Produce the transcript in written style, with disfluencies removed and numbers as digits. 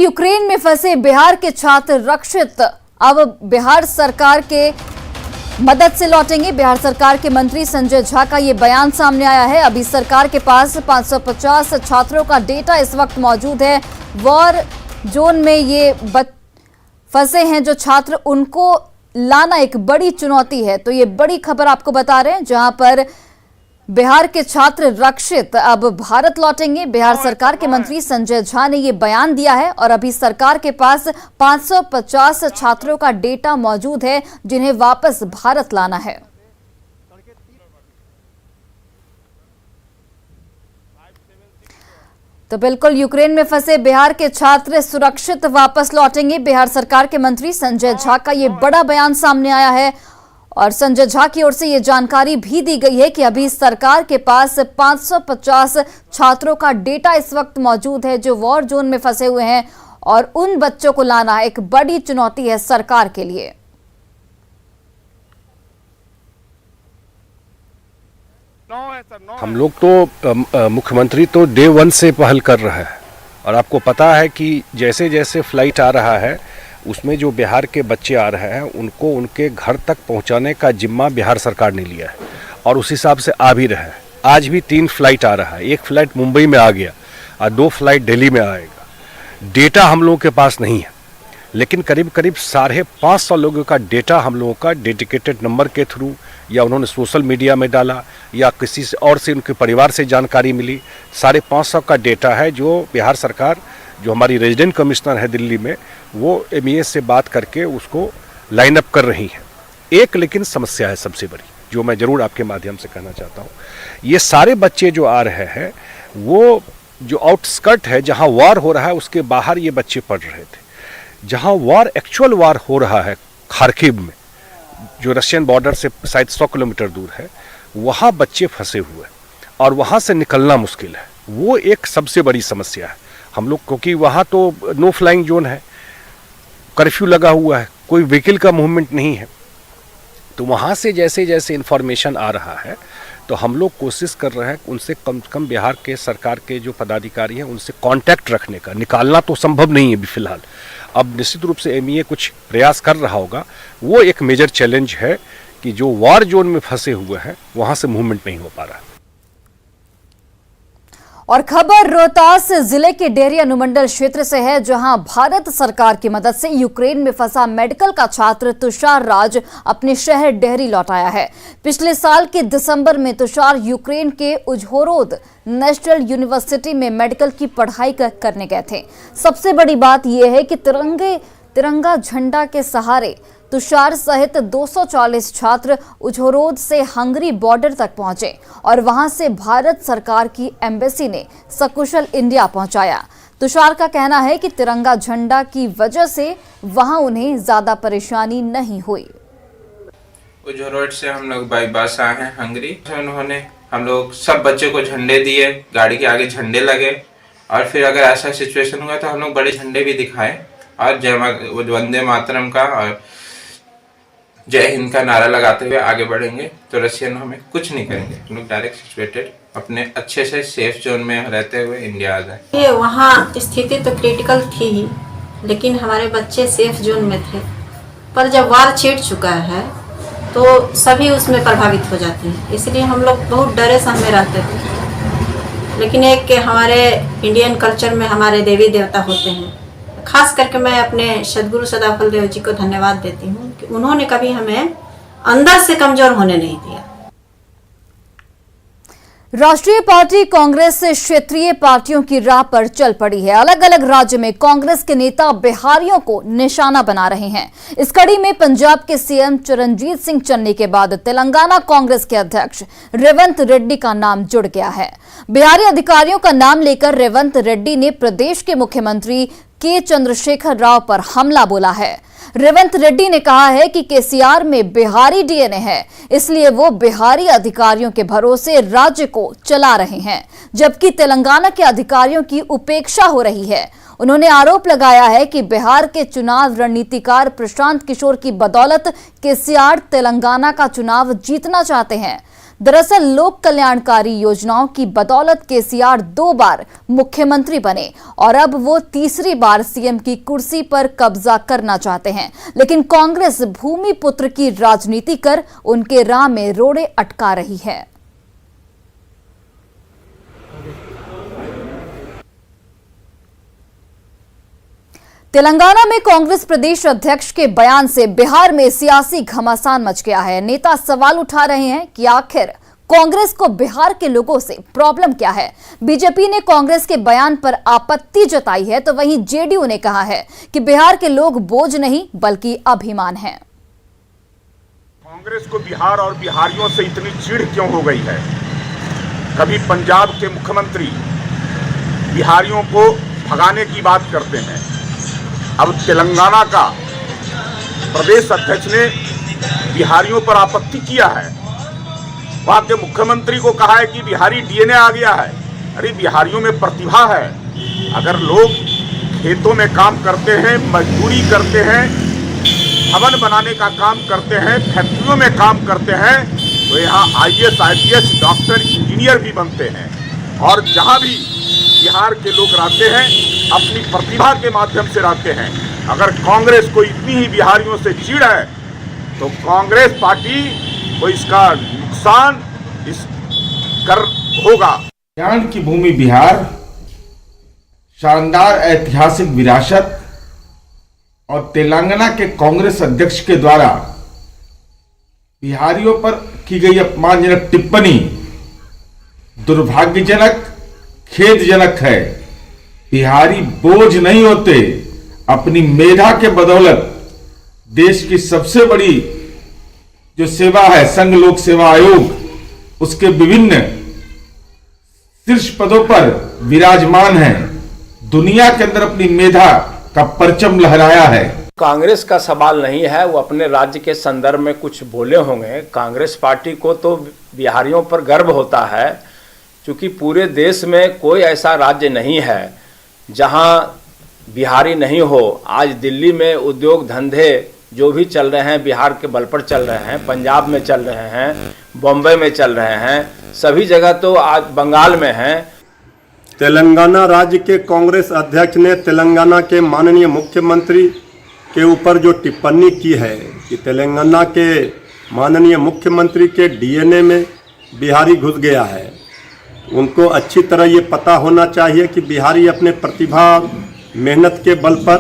Ukraine में फंसे बिहार के छात्र रक्षित अब बिहार सरकार के मदद से लौटेंगे। बिहार सरकार के मंत्री संजय झा का ये बयान सामने आया है। अभी सरकार के पास 550 छात्रों का डेटा इस वक्त मौजूद है। वॉर जोन में ये फंसे हैं जो छात्र, उनको लाना एक बड़ी चुनौती है। तो ये बड़ी खबर आपको बता रहे हैं, जहां पर बिहार के छात्र रक्षित अब भारत लौटेंगे। बिहार सरकार के मंत्री संजय झा ने ये बयान दिया है और अभी सरकार के पास 550 छात्रों का डेटा मौजूद है जिन्हें वापस भारत लाना है। तो बिल्कुल यूक्रेन में फंसे बिहार के छात्र सुरक्षित वापस लौटेंगे। बिहार सरकार के मंत्री संजय झा का ये बड़ा बयान सामने आया है और संजय झा की ओर से ये जानकारी भी दी गई है कि अभी सरकार के पास 550 छात्रों का डेटा इस वक्त मौजूद है जो वॉर जोन में फंसे हुए हैं और उन बच्चों को लाना एक बड़ी चुनौती है सरकार के लिए। हम लोग तो मुख्यमंत्री तो डे 1 से पहल कर रहा है और आपको पता है कि जैसे जैसे फ्लाइट आ रहा है उसमें जो बिहार के बच्चे आ रहे हैं उनको उनके घर तक पहुंचाने का जिम्मा बिहार सरकार ने लिया है और उस हिसाब से आ भी रहा है। आज भी 3 फ्लाइट आ रहा है, एक फ्लाइट मुंबई में आ गया और 2 फ्लाइट दिल्ली में आएगा। डेटा हम लोगों के पास नहीं है, लेकिन करीब करीब 550 लोगों का डेटा हम लोगों का डेडिकेटेड नंबर के थ्रू या उन्होंने सोशल मीडिया में डाला या किसी से और से उनके परिवार से जानकारी मिली, 550 का डेटा है जो बिहार सरकार, जो हमारी रेजिडेंट कमिश्नर है दिल्ली में, वो MES से बात करके उसको लाइन अप कर रही है। एक लेकिन समस्या है सबसे बड़ी, जो मैं ज़रूर आपके माध्यम से कहना चाहता हूँ। ये सारे बच्चे जो आ रहे हैं वो जो आउटस्कर्ट है जहाँ वॉर हो रहा है उसके बाहर ये बच्चे पढ़ रहे थे। जहाँ वॉर एक्चुअल वॉर हो रहा है खार्किव में, जो रशियन बॉर्डर से शायद 100 किलोमीटर दूर है, वहाँ बच्चे फंसे हुए और वहाँ से निकलना मुश्किल है। वो एक सबसे बड़ी समस्या है हम लोग, क्योंकि वहाँ तो नो फ्लाइंग जोन है, कर्फ्यू लगा हुआ है, कोई व्हीकल का मूवमेंट नहीं है। तो वहाँ से जैसे जैसे इन्फॉर्मेशन आ रहा है तो हम लोग कोशिश कर रहे हैं उनसे कम से कम बिहार के सरकार के जो पदाधिकारी हैं उनसे कांटेक्ट रखने का। निकालना तो संभव नहीं है अभी फिलहाल, अब निश्चित रूप से MEA कुछ प्रयास कर रहा होगा। वो एक मेजर चैलेंज है कि जो वॉर जोन में फंसे हुए हैं वहाँ से मूवमेंट नहीं हो पा रहा है। और खबर रोहतास जिले के डेहरी अनुमंडल क्षेत्र से है, जहां भारत सरकार की मदद से यूक्रेन में फंसा मेडिकल का छात्र तुषार राज अपने शहर डेहरी लौट आया है। पिछले साल के दिसंबर में तुषार यूक्रेन के उझहोरोद नेशनल यूनिवर्सिटी में मेडिकल की पढ़ाई करने गए थे। सबसे बड़ी बात यह है कि तिरंगा झंडा के सहारे तुषार सहित 240 छात्र उझहोरोद से हंगरी बॉर्डर तक पहुंचे और वहां से भारत सरकार की एम्बेसी ने सकुशल इंडिया पहुंचाया। तुषार का कहना है कि तिरंगा झंडा की वजह से वहां उन्हें ज्यादा परेशानी नहीं हुई। उझहोरोद से हम लोग बाई बस आए हैं हंगरी। उन्होंने हम लोग सब बच्चों को झंडे दिए, गाड़ी के आगे झंडे लगे और फिर अगर ऐसा सिचुएशन हुआ तो हम लोग बड़े झंडे भी दिखाए और वंदे मातरम का और जय हिंद का नारा लगाते हुए आगे बढ़ेंगे। तो रशियन हमें कुछ नहीं करेंगे, हम लोग डायरेक्ट सिचुएटेड अपने अच्छे से सेफ जोन में रहते हुए इंडिया आ जाए। ये वहाँ स्थिति तो क्रिटिकल थी ही, लेकिन हमारे बच्चे सेफ जोन में थे। पर जब वार छिड़ चुका है तो सभी उसमें प्रभावित हो जाते हैं, इसलिए हम लोग बहुत डरे सहमे रहते थे। लेकिन एक हमारे इंडियन कल्चर में हमारे देवी देवता होते हैं, खास करके मैं अपने सदगुरु सदाफल देव जी को धन्यवाद देती हूँ कि उन्होंने कभी हमें अंदर से कमजोर होने नहीं दिया। राष्ट्रीय पार्टी कांग्रेस से क्षेत्रीय पार्टियों की राह पर चल पड़ी है। अलग अलग राज्य में कांग्रेस के नेता बिहारियों को निशाना बना रहे हैं। इस कड़ी में पंजाब के CM चरणजीत सिंह चन्नी के बाद तेलंगाना कांग्रेस के अध्यक्ष रेवंत रेड्डी का नाम जुड़ गया है। बिहारी अधिकारियों का नाम लेकर रेवंत रेड्डी ने प्रदेश के मुख्यमंत्री के चंद्रशेखर राव पर हमला बोला है। रेवंत रेड्डी ने कहा है कि KCR में बिहारी DNA है, इसलिए वो बिहारी अधिकारियों के भरोसे राज्य को चला रहे हैं, जबकि तेलंगाना के अधिकारियों की उपेक्षा हो रही है। उन्होंने आरोप लगाया है कि बिहार के चुनाव रणनीतिकार प्रशांत किशोर की बदौलत KCR तेलंगाना का चुनाव जीतना चाहते हैं। दरअसल लोक कल्याणकारी योजनाओं की बदौलत केसीआर 2 बार मुख्यमंत्री बने और अब वो तीसरी बार सीएम की कुर्सी पर कब्जा करना चाहते हैं। लेकिन कांग्रेस भूमिपुत्र की राजनीति कर उनके राह में रोड़े अटका रही है। तेलंगाना में कांग्रेस प्रदेश अध्यक्ष के बयान से बिहार में सियासी घमासान मच गया है। नेता सवाल उठा रहे हैं कि आखिर कांग्रेस को बिहार के लोगों से प्रॉब्लम क्या है। बीजेपी ने कांग्रेस के बयान पर आपत्ति जताई है, तो वहीं जेडीयू ने कहा है कि बिहार के लोग बोझ नहीं बल्कि अभिमान हैं। कांग्रेस को बिहार और बिहारियों से इतनी चिढ़ क्यों हो गई है? कभी पंजाब के मुख्यमंत्री बिहारियों को भगाने की बात करते हैं, अब तेलंगाना का प्रदेश अध्यक्ष ने बिहारियों पर आपत्ति किया है। वहां के मुख्यमंत्री को कहा है कि बिहारी डीएनए आ गया है। अरे बिहारियों में प्रतिभा है। अगर लोग खेतों में काम करते हैं, मजदूरी करते हैं, भवन बनाने का काम करते हैं, फैक्ट्रियों में काम करते हैं, तो यहाँ आईएएस, आईपीएस, डॉक्टर, इंजीनियर भी बनते हैं। और जहाँ भी बिहार के लोग रहते हैं अपनी प्रतिभा के माध्यम से रहते हैं। अगर कांग्रेस को इतनी ही बिहारियों से चिढ़ है तो कांग्रेस पार्टी को इसका नुकसान होगा। ज्ञान की भूमि बिहार, शानदार ऐतिहासिक विरासत और तेलंगाना के कांग्रेस अध्यक्ष के द्वारा बिहारियों पर की गई अपमानजनक टिप्पणी दुर्भाग्यजनक, खेदजनक है। बिहारी बोझ नहीं होते, अपनी मेधा के बदौलत देश की सबसे बड़ी जो सेवा है संघ लोक सेवा आयोग, उसके विभिन्न शीर्ष पदों पर विराजमान हैं। दुनिया के अंदर अपनी मेधा का परचम लहराया है। कांग्रेस का सवाल नहीं है, वो अपने राज्य के संदर्भ में कुछ बोले होंगे। कांग्रेस पार्टी को तो बिहारियों पर गर्व होता है, क्योंकि पूरे देश में कोई ऐसा राज्य नहीं है जहां बिहारी नहीं हो। आज दिल्ली में उद्योग धंधे जो भी चल रहे हैं बिहार के बल पर चल रहे हैं, पंजाब में चल रहे हैं, बॉम्बे में चल रहे हैं, सभी जगह तो आज बंगाल में हैं। तेलंगाना राज्य के कांग्रेस अध्यक्ष ने तेलंगाना के माननीय मुख्यमंत्री के ऊपर जो टिप्पणी की है कि तेलंगाना के माननीय मुख्यमंत्री के डीएनए में बिहारी घुस गया है, उनको अच्छी तरह ये पता होना चाहिए कि बिहारी अपने प्रतिभा, मेहनत के बल पर